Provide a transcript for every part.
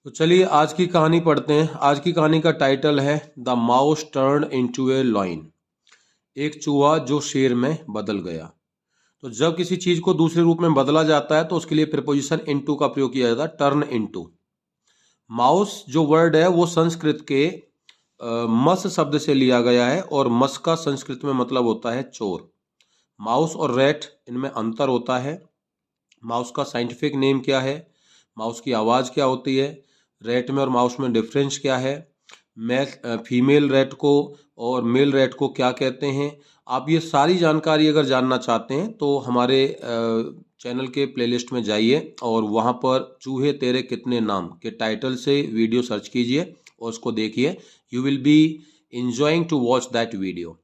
तो चलिए आज की कहानी पढ़ते हैं। आज की कहानी का टाइटल है the mouse turn into a lion. एक चूहा जो शेर में बदल गया। तो जब किसी चीज को दूसरे रूप में बदला जाता है तो उसके लिए प्रीपोजिशन इनटू का प्रयोग किया जाता है, टर्न इनटू। माउस जो वर्ड है वो संस्कृत के मस शब्द से लिया गया है और मस का संस्कृत में मतलब होता है चोर। माउस और रैट इनमें अंतर होता है। माउस का साइंटिफिक नेम क्या है, माउस की आवाज़ क्या होती है, रैट में और माउस में डिफरेंस क्या है, मेल फीमेल रैट को और मेल रैट को क्या कहते हैं। आप ये सारी जानकारी अगर जानना चाहते हैं तो हमारे चैनल के प्लेलिस्ट में जाइए और वहाँ पर चूहे तेरे कितने नाम के टाइटल से वीडियो सर्च कीजिए और उसको देखिए। You will be enjoying to watch that video.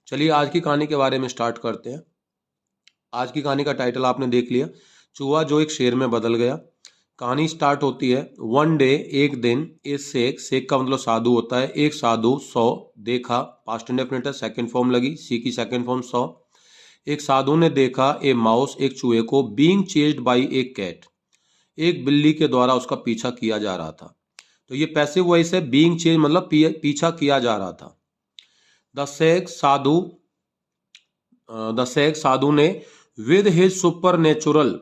चलिए आज की कहानी के बारे में स्टार्ट करते हैं। आज की कहानी का टाइटल आपने देख लिया, चूहा जो एक शेर में बदल गया। कहानी स्टार्ट होती है, वन डे एक दिन, ए शेख, शेख का मतलब साधु होता है, एक साधु सौ देखा, पास्ट इंडेफिनिट है, सेकंड फॉर्म लगी, सी की सेकंड फॉर्म सौ। एक साधु ने देखा ए माउस, एक चूहे को, being chased by a cat, एक बिल्ली के द्वारा उसका पीछा किया जा रहा था। तो ये पैसिव वॉइस है, बीइंग चेज मतलब पीछा किया जा रहा था। द शेख साधु ने with his super natural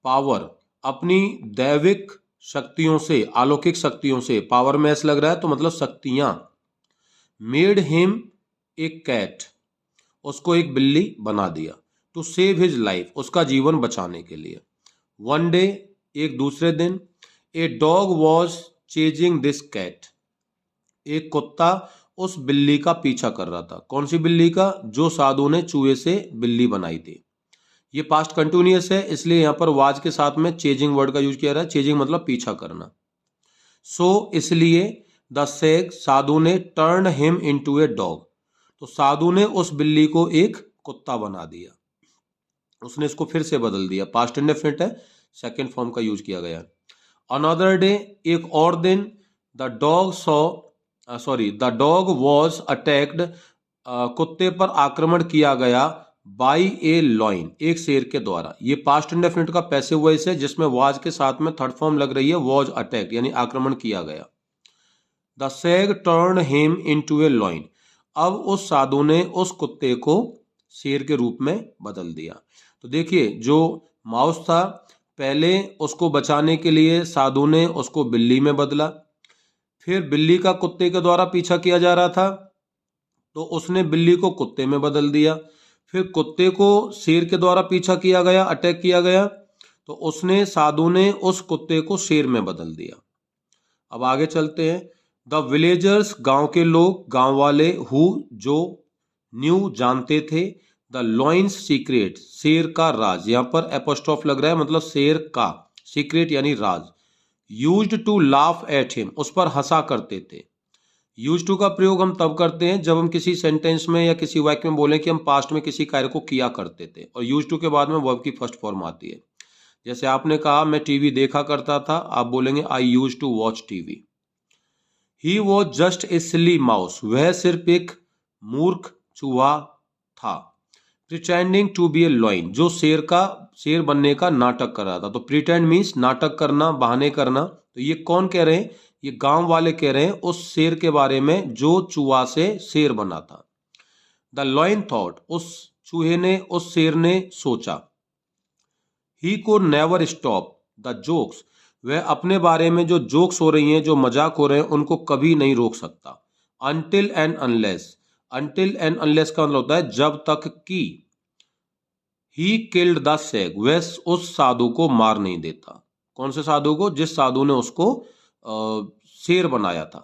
power, अपनी दैविक शक्तियों से, अलौकिक शक्तियों से, पावर में ऐसा लग रहा है तो मतलब शक्तियां, मेड हिम ए कैट, उसको एक बिल्ली बना दिया, टू सेव हिज लाइफ, उसका जीवन बचाने के लिए। वन डे एक दूसरे दिन, a dog was chasing this cat, एक कुत्ता उस बिल्ली का पीछा कर रहा था। कौन सी बिल्ली का? जो साधु ने चूहे से बिल्ली बनाई थी। ये पास्ट कंटिन्यूअस है इसलिए यहां पर वाज के साथ में चेजिंग वर्ड का यूज किया रहा है। चेजिंग मतलब पीछा करना। इसलिए द शेख, साधु ने, turn him into a dog, तो साधु ने उस बिल्ली को एक कुत्ता बना दिया, उसने इसको फिर से बदल दिया। पास्ट इंडेफिनिट है, सेकेंड फॉर्म का यूज किया गया। अनदर डे, एक और दिन, द डॉग वॉज अटैक्ड, कुत्ते पर आक्रमण किया गया, बाई ए लॉइन, एक शेर के द्वारा। ये पास्ट इंडेफिनिट का पैसिव वॉइस है जिसमें वाज के साथ में थर्ड फॉर्म लग रही है, वॉज अटैक्ड यानी आक्रमण किया गया। द शेर turn him into a lion, अब उस साधु ने उस कुत्ते को शेर के रूप में बदल दिया। तो देखिए जो माउस था, पहले उसको बचाने के लिए साधु ने उसको बिल्ली में बदला, फिर बिल्ली का कुत्ते के द्वारा पीछा किया जा रहा था तो उसने बिल्ली को कुत्ते में बदल दिया, फिर कुत्ते को शेर के द्वारा पीछा किया गया, अटैक किया गया, तो उसने, साधु ने, उस कुत्ते को शेर में बदल दिया। अब आगे चलते हैं। द विलेजर्स, गांव के लोग, गांव वाले, हु जो, न्यू जानते थे, द लॉइन्स सीक्रेट, शेर का राज, यहां पर एपोस्ट्रोफ लग रहा है मतलब शेर का, सीक्रेट यानी राज। Used to laugh at him, उस पर हंसा करते थे। यूज टू का प्रयोग हम तब करते हैं जब हम किसी सेंटेंस में या किसी वाक्य में बोलें कि हम पास्ट में किसी कार्य को किया करते थे, और यूज टू के बाद में वर्ब की फर्स्ट फॉर्म आती है। जैसे आपने कहा मैं टीवी देखा करता था, आप बोलेंगे I use to watch TV. He was just a silly mouse, वह सिर्फ एक मूर्ख चूहा था। Pretending to be a lion, जो शेर बनने का नाटक कर रहा था। तो प्रिटेंड मीन्स नाटक करना, बहाने करना। तो ये कौन कह रहे हैं? ये गांव वाले कह रहे हैं उस शेर के बारे में जो चूहा से शेर बना था। द लॉइन थॉट, उस चूहे ने, उस शेर ने सोचा। He could never stop the jokes, वह अपने बारे में जो जोक्स हो रही हैं, जो मजाक हो रहे हैं, उनको कभी नहीं रोक सकता। Until and unless, until and unless का मतलब होता है जब तक कि, ही किल्ड द शेख, वह उस साधु को मार नहीं देता। कौन से साधु को? जिस साधु ने उसको शेर बनाया था।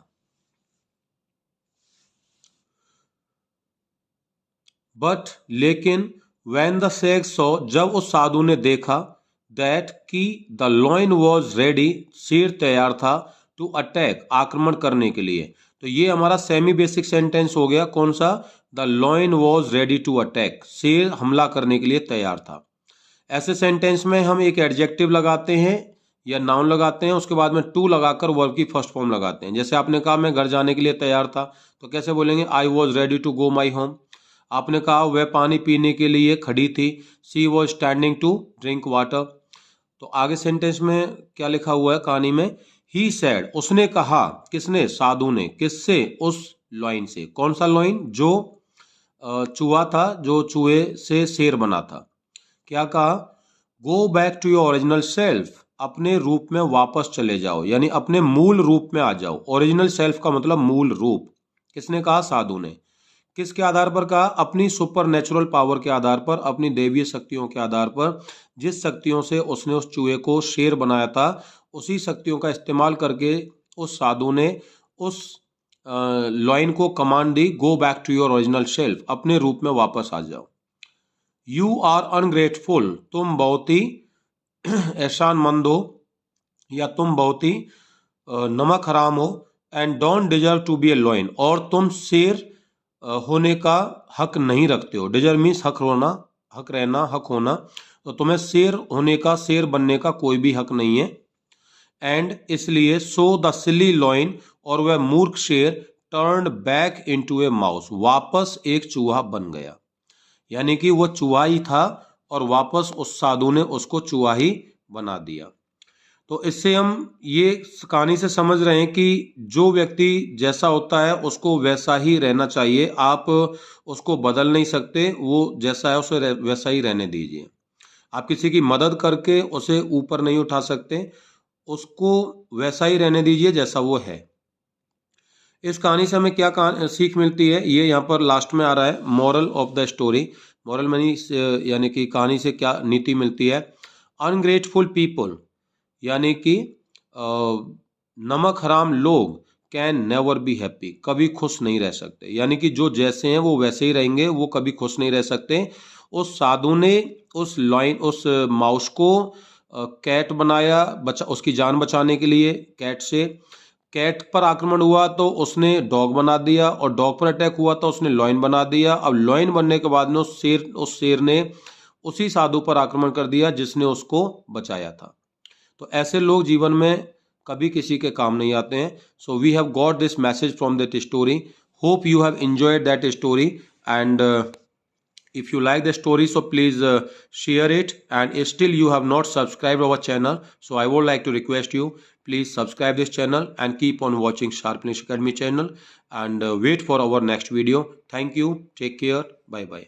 बट लेकिन, वैन द शेख सॉ, जब उस साधु ने देखा, दैट की द लॉइन वॉज रेडी, शेर तैयार था, टू अटैक, आक्रमण करने के लिए। तो ये हमारा सेमी बेसिक सेंटेंस हो गया। कौन सा? The lion was ready to attack, शेर हमला करने के लिए तैयार था। ऐसे सेंटेंस में हम एक एडजेक्टिव लगाते हैं या नाउन लगाते हैं, उसके बाद में टू लगाकर वर्ब की फर्स्ट फॉर्म लगाते हैं। जैसे आपने कहा मैं घर जाने के लिए तैयार था, तो कैसे बोलेंगे? I was ready to go my home. आपने कहा वह पानी पीने के लिए खड़ी थी, she was standing to drink water. तो आगे सेंटेंस में क्या लिखा हुआ है कहानी में? ही सैड, उसने कहा, किसने, साधु ने, किससे, उस लॉइन से। कौन सा लॉइन, जो चूहा था, जो चूहे से शेर बना था। क्या कहा, go back to your original self, अपने रूप में वापस चले जाओ, यानी अपने मूल रूप में आ जाओ। ओरिजिनल सेल्फ का मतलब मूल रूप। किसने कहा, साधु ने। किसके आधार पर कहा, अपनी सुपर नेचुरल पावर के आधार पर, अपनी दैवीय शक्तियों के आधार पर। जिस शक्तियों से उसने उस चूहे को शेर बनाया था, उसी शक्तियों का इस्तेमाल करके उस साधु ने उस लॉइन को कमांड दी, go back to your original self, अपने रूप में वापस आ जाओ। यू आर अनग्रेटफुल, तुम बहुत ही एहसानमंद हो, या तुम बहुत ही नमक हराम हो। And don't deserve to be a lion, और तुम शेर होने का हक नहीं रखते हो। डिजर्व मीन्स हक होना, हक रहना, हक होना। तो तुम्हें शेर होने का, शेर बनने का कोई भी हक नहीं है। एंड इसलिए सो द सिली लॉइन, और वह मूर्ख शेर, टर्न बैक इनटू ए माउस, वापस एक चूहा बन गया। यानी कि वो चूहा ही था और वापस उस साधु ने उसको चूहा ही बना दिया। तो इससे हम ये कहानी से समझ रहे हैं कि जो व्यक्ति जैसा होता है उसको वैसा ही रहना चाहिए। आप उसको बदल नहीं सकते, वो जैसा है उसे वैसा ही रहने दीजिए। आप किसी की मदद करके उसे ऊपर नहीं उठा सकते, उसको वैसा ही रहने दीजिए जैसा वो है। इस कहानी से हमें क्या सीख मिलती है, ये यहाँ पर लास्ट में आ रहा है, moral of the story. Moral यानी कि कहानी से क्या नीति मिलती है। अनग्रेटफुल पीपल, यानी कि नमक हराम लोग, कैन नेवर बी हैप्पी, कभी खुश नहीं रह सकते। यानी कि जो जैसे हैं वो वैसे ही रहेंगे, वो कभी खुश नहीं रह सकते। उस साधु ने उस माउस को कैट बनाया, उसकी जान बचाने के लिए कैट से। कैट पर आक्रमण हुआ तो उसने डॉग बना दिया, और डॉग पर अटैक हुआ तो उसने लॉइन बना दिया। अब लॉइन बनने के बाद में उस शेर ने उसी साधु पर आक्रमण कर दिया जिसने उसको बचाया था। तो ऐसे लोग जीवन में कभी किसी के काम नहीं आते हैं। So we have got this message from that story. Hope you have enjoyed that story, and if you like the story, so please share it. And if still you have not subscribed our channel, so I would like to request you, please subscribe this channel and keep on watching Sharp English Academy channel, and wait for our next video. Thank you, take care, bye bye.